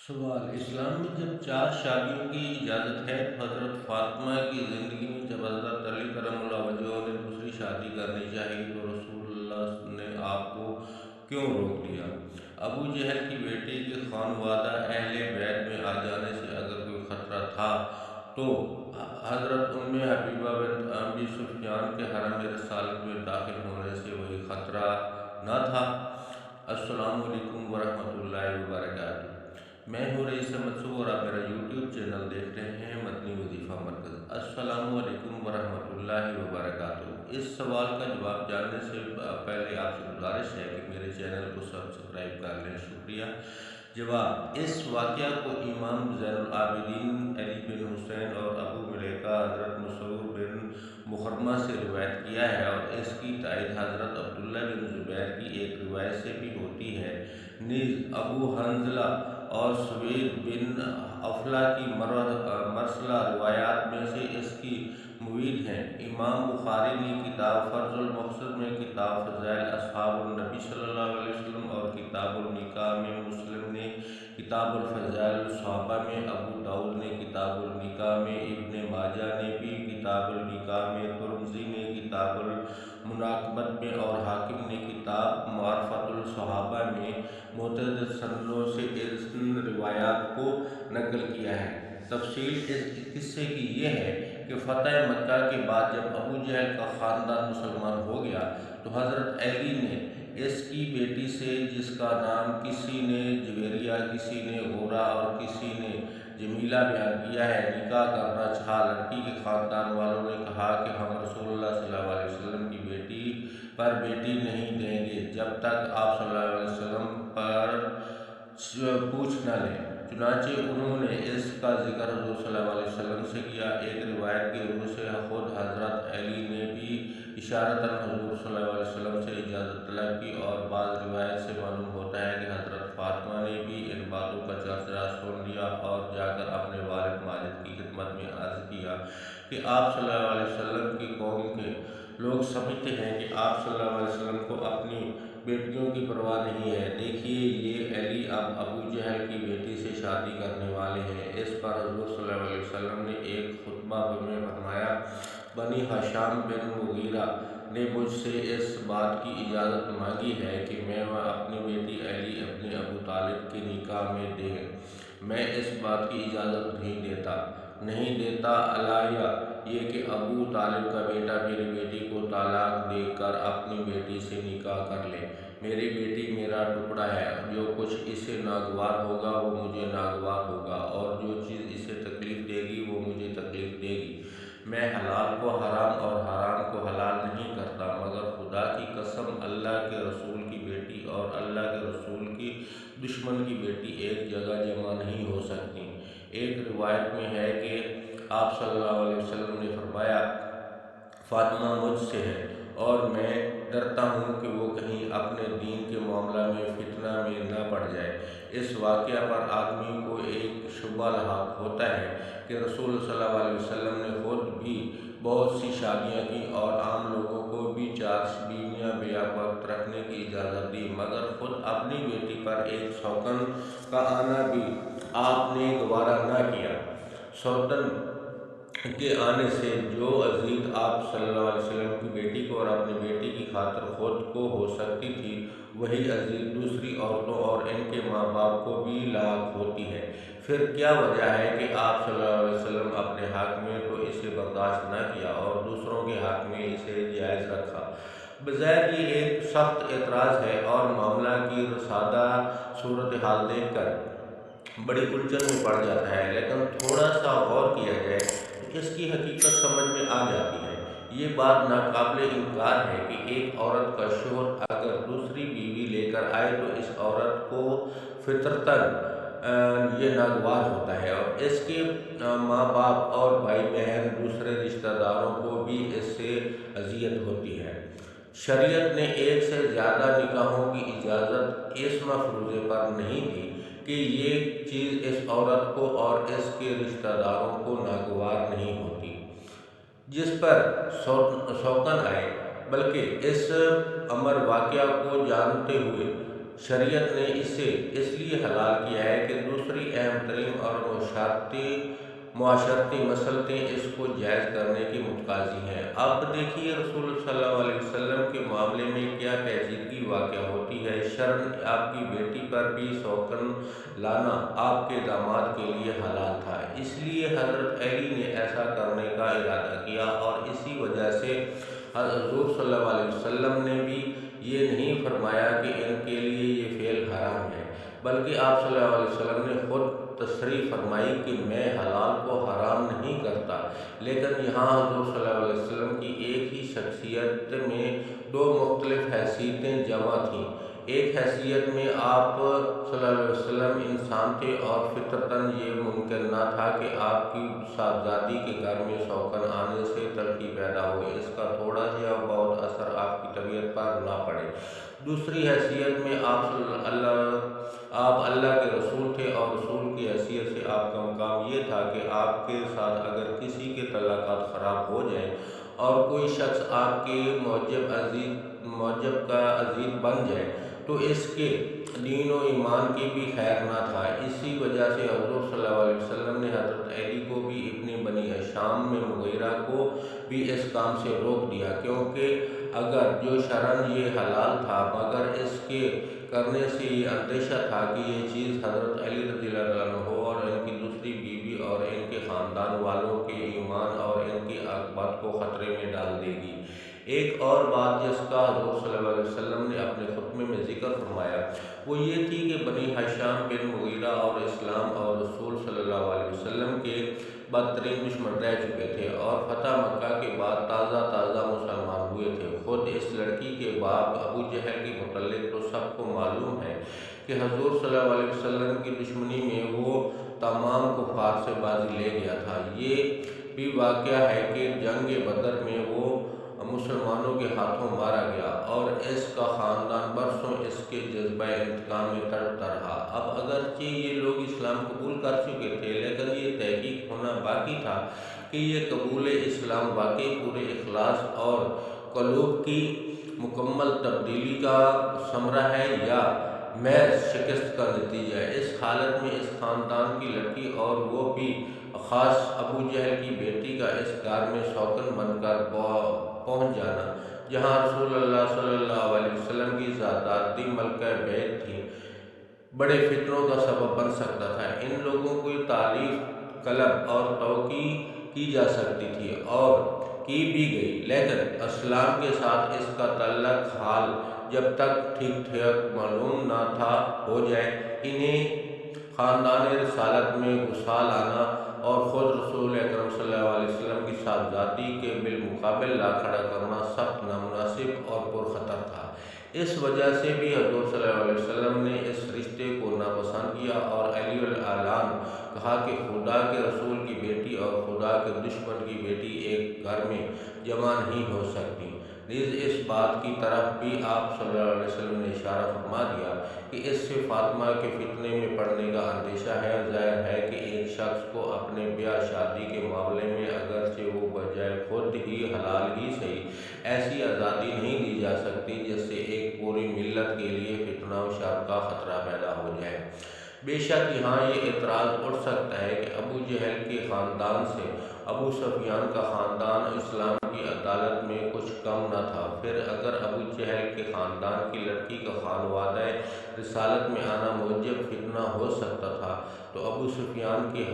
سوال: اسلام میں جب 4 شادیوں کی اجازت ہے تو حضرت فاطمہ کی زندگی میں جب حضرت علی کرم اللہ وجہہ نے دوسری شادی کرنی چاہی تو رسول اللہ نے آپ کو کیوں روک دیا؟ ابو جہل کی بیٹی کے خانوادہ اہل بیت میں آ جانے سے اگر کوئی خطرہ تھا تو حضرت حبیبہ بنت ابی سفیان کے حرم رسالت میں داخل ہونے سے وہی خطرہ نہ تھا؟ السلام علیکم ورحمۃ اللہ وبرکاتہ۔ میں ہوں رئیس منصور اور آپ میرا یوٹیوب چینل دیکھ رہے ہیں مدنی وظیفہ مرکز۔ السلام علیکم ورحمۃ اللہ وبرکاتہ۔ اس سوال کا جواب جاننے سے پہلے آپ سے گزارش ہے کہ میرے چینل کو سبسکرائب کر لیں۔ شکریہ۔ جواب: اس واقعہ کو امام زین العابدین علی بن حسین اور ابو ملیکہ حضرت مسعود بن مخرمہ سے روایت کیا ہے، اور اس کی تائید حضرت عبداللہ بن زبیر کی ایک روایت سے بھی ہوتی ہے۔ نیز ابو حنظلہ اور سوید بن افلا کی مرسلہ روایات میں سے اس کی موید ہیں۔ امام بخاری نے کتاب فرض المقصد میں کتاب فضائل اصحاب النبی صلی اللہ علیہ وسلم اور کتاب النکاح میں، مسلم نے کتاب الفضائل الصحابہ میں، ابو داؤد نے کتاب النکاح میں، ابن ماجہ نے بھی کتاب النکاح میں، ترمذی نے کتاب المناقبت میں اور حاکم نے کتاب معرفت الصحابہ میں متعدد سندوں سے ان روایات کو نقل کیا ہے۔ تفصیل اس قصے کی یہ ہے کہ فتح مکہ کے بعد جب ابو جہل کا خاندان مسلمان ہو گیا تو حضرت علی نے اس کی بیٹی سے، جس کا نام کسی نے جویریہ، کسی نے غورہ اور کسی نے جمیلہ بیان کیا ہے، نکاح کرنا چاہا۔ لڑکی کے خاندان والوں نے کہا کہ ہم رسول اللہ صلی اللہ علیہ وسلم کی بیٹی پر بیٹی نہیں دیں گے جب تک آپ صلی اللہ علیہ وسلم پر پوچھ نہ لیں۔ چنانچہ انہوں نے اس کا ذکر حضور صلی اللہ علیہ وسلم سے کیا۔ ایک روایت کی روح سے خود حضرت علی نے بھی اشارتاً حضور صلی اللہ علیہ وسلم سے اجازت طلب کی، اور بعض روایت سے معلوم ہوتا ہے کہ حضرت فاطمہ نے بھی ان باتوں کا چرچا سن لیا اور جا کر اپنے والد ماجد کی خدمت میں عرض کیا کہ آپ صلی اللہ علیہ وسلم کی قوم کے لوگ سمجھتے ہیں کہ آپ صلی اللہ علیہ وسلم کو اپنی بیٹیوں کی پرواہ نہیں ہے۔ دیکھیے، یہ علی اب ابو جہل کی بیٹی سے شادی کرنے والے ہیں۔ اس پر حضور صلی اللہ علیہ وسلم نے ایک خطبہ میں فرمایا: بنی ہشام بن مغیرہ نے مجھ سے اس بات کی اجازت مانگی ہے کہ میں اپنی بیٹی علی ابن ابو طالب کے نکاح میں دیں۔ میں اس بات کی اجازت نہیں دیتا علاوہ یہ کہ ابو طالب کا بیٹا میری بیٹی کو طلاق دے کر اپنی بیٹی سے نکاح کر لے۔ میری بیٹی میرا ٹکڑا ہے، جو کچھ اسے ناگوار ہوگا وہ مجھے ناگوار ہوگا، اور جو چیز اسے تکلیف دے گی وہ مجھے تکلیف دے گی۔ میں حلال کو حرام اور حرام کو حلال نہیں کرتا، مگر خدا کی قسم، اللہ کے رسول کی بیٹی اور اللہ کے رسول کی دشمن کی بیٹی ایک جگہ جمع نہیں ہو سکتی۔ ایک روایت میں ہے کہ آپ صلی اللہ علیہ وسلم نے فرمایا: فاطمہ مجھ سے ہے، اور میں ڈرتا ہوں کہ وہ کہیں اپنے دین کے معاملہ میں فتنہ میں نہ پڑ جائے۔ اس واقعہ پر آدمی کو ایک شبہ لاحق ہوتا ہے کہ رسول صلی اللہ علیہ وسلم نے خود بھی بہت سی شادیاں کی اور عام لوگوں کو بھی 4 بیویاں بیک وقت رکھنے کی اجازت دی، مگر خود اپنی بیٹی پر ایک سوگن کا آنا بھی آپ نے گوارا نہ کیا۔ سوگن کے آنے سے جو اذیت آپ صلی اللہ علیہ وسلم کی بیٹی کو اور اپنی بیٹی کی خاطر خود کو ہو سکتی تھی، وہی اذیت دوسری عورتوں اور ان کے ماں باپ کو بھی لاحق ہوتی ہے۔ پھر کیا وجہ ہے کہ آپ صلی اللہ علیہ وسلم اپنے حق میں تو اسے برداشت نہ کیا اور دوسروں کے حق میں اسے جائز رکھا؟ بظاہر یہ ایک سخت اعتراض ہے اور معاملہ کی سادہ صورتحال دیکھ کر بڑی الجھن میں پڑ جاتا ہے، لیکن تھوڑا سا غور کیا جائے تو اس کی حقیقت سمجھ میں آ جاتی ہے۔ یہ بات ناقابل انکار ہے کہ ایک عورت کا شوہر اگر دوسری بیوی لے کر آئے تو اس عورت کو فطرتاً یہ ناگوار ہوتا ہے، اور اس کے ماں باپ اور بھائی بہن دوسرے رشتہ داروں کو بھی اس سے اذیت ہوتی ہے۔ شریعت نے ایک سے زیادہ نکاحوں کی اجازت اس مفروضے پر نہیں دی کہ یہ چیز اس عورت کو اور اس کے رشتہ داروں کو ناگوار نہیں ہوتی جس پر سوگن آئے، بلکہ اس امر واقعہ کو جانتے ہوئے شریعت نے اسے اس لیے حلال کیا ہے کہ دوسری اہم ترین اور معاشرتی مسلطیں اس کو جائز کرنے کی متقاضی ہیں۔ اب دیکھیے رسول صلی اللہ علیہ وسلم کے معاملے میں کیا پیچیدگی واقع ہوتی ہے۔ شرعاً آپ کی بیٹی پر بھی شوقاً لانا آپ کے داماد کے لیے حلال تھا، اس لیے حضرت علی نے ایسا کرنے کا ارادہ کیا، اور اسی وجہ سے حضور صلی اللہ علیہ وسلم نے بھی یہ نہیں فرمایا کہ ان کے لیے یہ فعل حرام ہے، بلکہ آپ صلی اللہ علیہ وسلم نے خود تصریح فرمائی کہ میں حلال کو حرام نہیں کرتا۔ لیکن یہاں حضور صلی اللہ علیہ وسلم کی ایک ہی شخصیت میں دو مختلف حیثیتیں جمع تھیں۔ ایک حیثیت میں آپ صلی اللہ علیہ وسلم انسان تھے، اور فطرتاً یہ ممکن نہ تھا کہ آپ کی صاحبزادی کے گھر میں شوقاً آنے سے تلخی پیدا ہو، اس کا تھوڑا یا بہت اثر آپ کی طبیعت پر نہ پڑے۔ دوسری حیثیت میں آپ اللہ کے رسول تھے، اور رسول کی حیثیت سے آپ کا مقام یہ تھا کہ آپ کے ساتھ اگر کسی کے تعلقات خراب ہو جائیں اور کوئی شخص آپ کے معجب کا عزیز بن جائے تو اس کے دین و ایمان کی بھی خیر نہ تھا۔ اسی وجہ سے حضور صلی اللہ علیہ وسلم نے حضرت علی کو بھی اپنی بنی شام میں مغیرہ کو بھی اس کام سے روک دیا، کیونکہ اگر جو شرعاً یہ حلال تھا، مگر اس کے کرنے سے یہ اندیشہ تھا کہ یہ چیز حضرت علی رضی اللہ عنہ اور ان کی دوسری بیوی اور ان کے خاندان والوں کے ایمان اور ان کی عاقبت کو خطرے میں ڈال دے گی۔ ایک اور بات جس کا حضور صلی اللہ علیہ وسلم نے اپنے خطبے میں ذکر فرمایا وہ یہ تھی کہ بنی ہشام بن مغیرہ اور اسلام اور رسول صلی اللہ علیہ وسلم کے بدترین دشمن رہ چکے تھے، اور فتح مکہ کے بعد تازہ مسلمان ہوئے تھے۔ خود اس لڑکی کے باپ ابو جہل کے متعلق تو سب کو معلوم ہے کہ حضور صلی اللہ علیہ وسلم کی دشمنی میں وہ تمام کفار سے بازی لے گیا تھا۔ یہ بھی واقعہ ہے کہ جنگ بدر میں وہ مسلمانوں کے ہاتھوں مارا گیا، اور اس کا خاندان برسوں اس کے جذبہ انتقام میں تڑپتا رہا۔ اب اگرچہ یہ لوگ اسلام قبول کر چکے تھے، لیکن یہ تحقیق ہونا باقی تھا کہ یہ قبول اسلام واقعی پورے اخلاص اور قلوب کی مکمل تبدیلی کا ثمرہ ہے یا محض شکست کا نتیجہ ہے۔ اس حالت میں اس خاندان کی لڑکی اور وہ بھی خاص ابو جہل کی بیٹی کا اس گھر میں شوقاً بن کر پہنچ جانا، جہاں رسول اللہ صلی اللہ علیہ وسلم کی صاحبزادی ملکہ بیت تھی، بڑے فتنوں کا سبب بن سکتا تھا۔ ان لوگوں کو تعریف طلب اور توقع کی جا سکتی تھی اور کی بھی گئی، لیکن اسلام کے ساتھ اس کا تعلق حال جب تک ٹھیک ٹھاک معلوم نہ تھا ہو جائے، انہیں خاندان رسالت میں گھسا لانا اور خود رسول اکرم صلی اللہ علیہ وسلم کی صاحبزادی کے بالمقابل لا کھڑا کرنا سخت نامناسب اور پرخطر تھا۔ اس وجہ سے بھی حضور صلی اللہ علیہ وسلم نے اس رشتے کو ناپسند کیا اور علی الاعلان کہا کہ خدا کے رسول کی بیٹی اور خدا کے دشمن کی بیٹی ایک گھر میں جمع نہیں ہو سکتی۔ نیز اس بات کی طرف بھی آپ صلی اللہ علیہ وسلم نے اشارہ فرما دیا کہ اس سے فاطمہ کے فتنے میں پڑنے کا اندیشہ ہے۔ ظاہر ہے کہ ایک شخص کو اپنے بیاہ شادی کے معاملے میں اگرچہ وہ بجائے خود ہی حلال ہی صحیح ایسی آزادی نہیں دی جا سکتی جس سے ایک پوری ملت کے لیے فتنہ و شر کا خطرہ پیدا ہو جائے۔ بے شک یہاں یہ اعتراض اٹھ سکتا ہے کہ ابو جہل کے خاندان سے ابو سفیان کا خاندان اسلام کی عدالت میں کچھ کم نہ تھا، پھر اگر ابو جہل کے خاندان کی لڑکی کا خانوادہ رسالت میں آنا موجب فتنہ ہو سکتا تھا تو ابو سفیان کی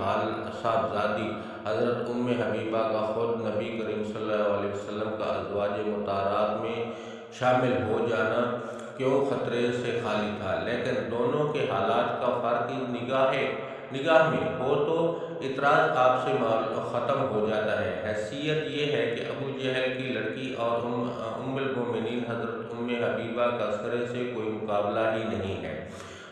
صاحبزادی حضرت ام حبیبہ کا خود نبی کریم صلی اللہ علیہ وسلم کا ازواج مطہرات میں شامل ہو جانا کیوں خطرے سے خالی تھا؟ لیکن دونوں کے حالات کا فرق نگاہ میں ہو تو اعتراض آپ سے ختم ہو جاتا ہے۔ حیثیت یہ ہے کہ ابو جہل کی لڑکی اور ام المومنین حضرت ام حبیبہ کا سرے سے کوئی مقابلہ ہی نہیں ہے۔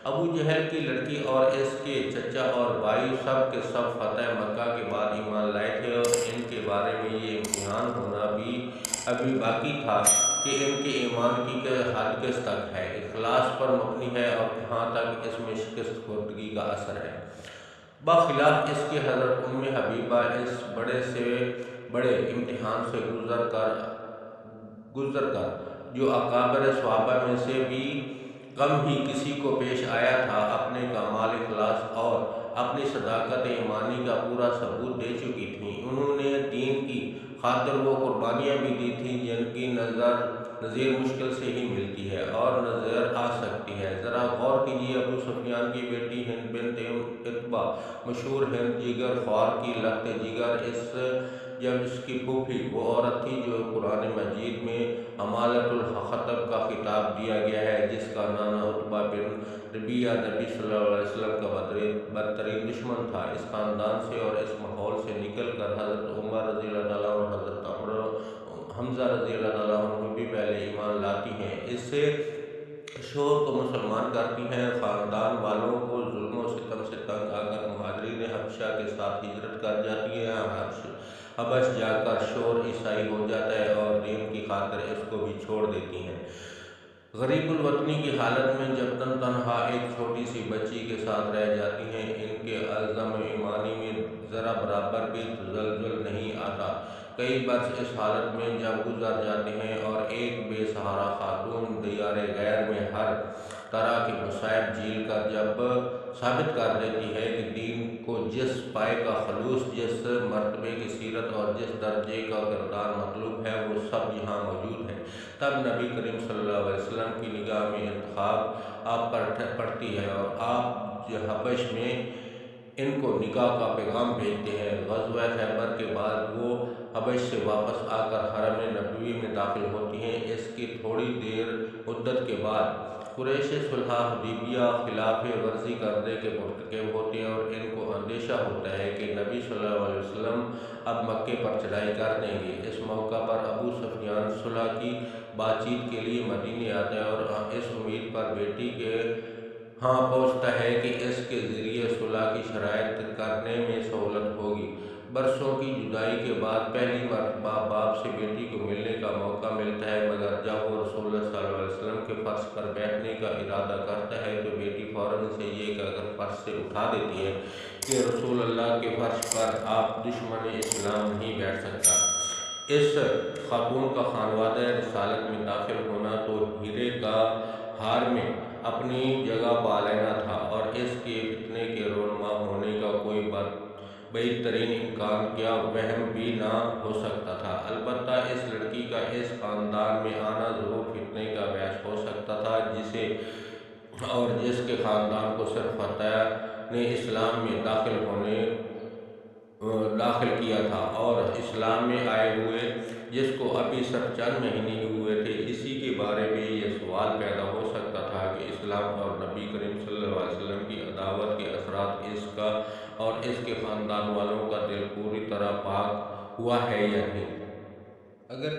ابو جہل کی لڑکی اور اس کے چچا اور بھائی سب کے سب فتح مکہ کے بعد ایمان لائے تھے، اور ان کے بارے میں یہ امتحان ہونا بھی ابھی باقی تھا کہ ان کے ایمان کی حد کس تک ہے، اخلاص پر مبنی ہے، اور کہاں تک اس میں شکست خوردگی کا اثر ہے۔ بخلاف اس کے حضرت ام حبیبہ اس بڑے سے بڑے امتحان سے گزر کر جو اکابر صحابہ میں سے بھی کم ہی کسی کو پیش آیا تھا، اپنے کمال اخلاص اور اپنی صداقت ایمانی کا پورا ثبوت دے چکی تھیں۔ انہوں نے دین کی خاطر وہ قربانیاں بھی دی تھیں جن کی نظیر مشکل سے ہی ملتی ہے اور نظر آ سکتی ہے۔ ذرا غور کیجیے، ابو سفیان کی بیٹی ہند بنت عتبہ، مشہور ہند جگر خوار کی لخت جگر، جب اس کی پھوپھی وہ عورت تھی جو قرآن مجید میں حمالۃ الحطب کا خطاب دیا گیا ہے، جس کا نانا عتبہ بن ربیعہ نبی صلی اللہ علیہ وسلم کا بدترین دشمن تھا۔ اس خاندان سے اور اس ماحول سے نکل کر حضرت عمر رضی اللہ تعالیٰ عنہ، حضرت حمزہ رضی اللہ تعالیٰ عنہ بھی پہلے ایمان لاتی ہیں، اس سے شوہر کو مسلمان کرتی ہیں۔ خاندان والوں کو ظلم و ستم سے تنگ آ کر مہاجرین حبشہ کے ساتھ ہجرت کر جاتی ہیں۔ حبش جا کر شوہر عیسائی ہو جاتا ہے اور دین کی خاطر اس کو بھی چھوڑ دیتی ہیں۔ غریب الوطنی کی حالت میں جب تنہا ایک چھوٹی سی بچی کے ساتھ رہ جاتی ہیں، ان کے عزم ایمانی میں ذرا برابر بھی تزلزل نہیں آتا۔ کئی برس اس حالت میں جب گزر جاتے ہیں اور ایک بے سہارا خاتون دیار غیر میں ہر طرح کے مصائب جھیل کر جب ثابت کر دیتی ہے کہ دین کو جس پائے کا خلوص، جس مرتبے کی سیرت اور جس درجے کا کردار مطلوب ہے وہ سب یہاں موجود ہے، تب نبی کریم صلی اللہ علیہ وسلم کی نگاہ میں انتخاب آپ پر پڑتی ہے اور آپ حبش میں ان کو نکاح کا پیغام بھیجتے ہیں۔ غزوہ خیبر کے بعد وہ حبش سے واپس آ کر حرم نبوی میں داخل ہوتی ہیں۔ اس کی تھوڑی دیر مدت کے بعد قریش صلح حدیبیہ خلاف ورزی کرنے کے مرتکب ہوتے ہیں اور ان کو اندیشہ ہوتا ہے کہ نبی صلی اللہ علیہ وسلم اب مکے پر چڑھائی کر دیں گے۔ اس موقع پر ابو سفیان صلح کی بات چیت کے لیے مدینے آتا ہے اور اس امید پر بیٹی کے ہاں پہنچتا ہے کہ اس کے ذریعے صلح کی شرائط کرنے میں سہولت ہوگی۔ برسوں کی جدائی کے بعد پہلی مرتبہ باپ سے بیٹی کو ملنے کا موقع ملتا ہے، مگر جب وہ رسول اللہ صلی اللہ علیہ وسلم کے فرش پر بیٹھنے کا ارادہ کرتا ہے تو بیٹی فوراً سے یہ کہہ کر فرش سے اٹھا دیتی ہے کہ رسول اللہ کے فرش پر آپ دشمن اسلام نہیں بیٹھ سکتا۔ اس خاتون کا خانوادہ رسالت میں داخل ہونا تو ہیرے کا ہار میں اپنی جگہ پا لینا تھا اور اس کے فتنے کے رونما ہونے کا کوئی بعید ترین امکان کیا وہم بھی نہ ہو سکتا تھا۔ البتہ اس لڑکی کا اس خاندان میں آنا ضرور فتنے کا باعث ہو سکتا تھا، جسے اور جس کے خاندان کو صرف فتح نے اسلام میں داخل کیا تھا اور اسلام میں آئے ہوئے جس کو ابھی صرف چند مہینے ہوئے تھے، اسی کے بارے میں یہ سوال پیدا ہو سکتا تھا کہ اسلام اور نبی کریم صلی اللہ علیہ وسلم کی عداوت کے اثرات اس کا اور اس کے خاندان والوں کا دل پوری طرح پاک ہوا ہے یا نہیں۔ اگر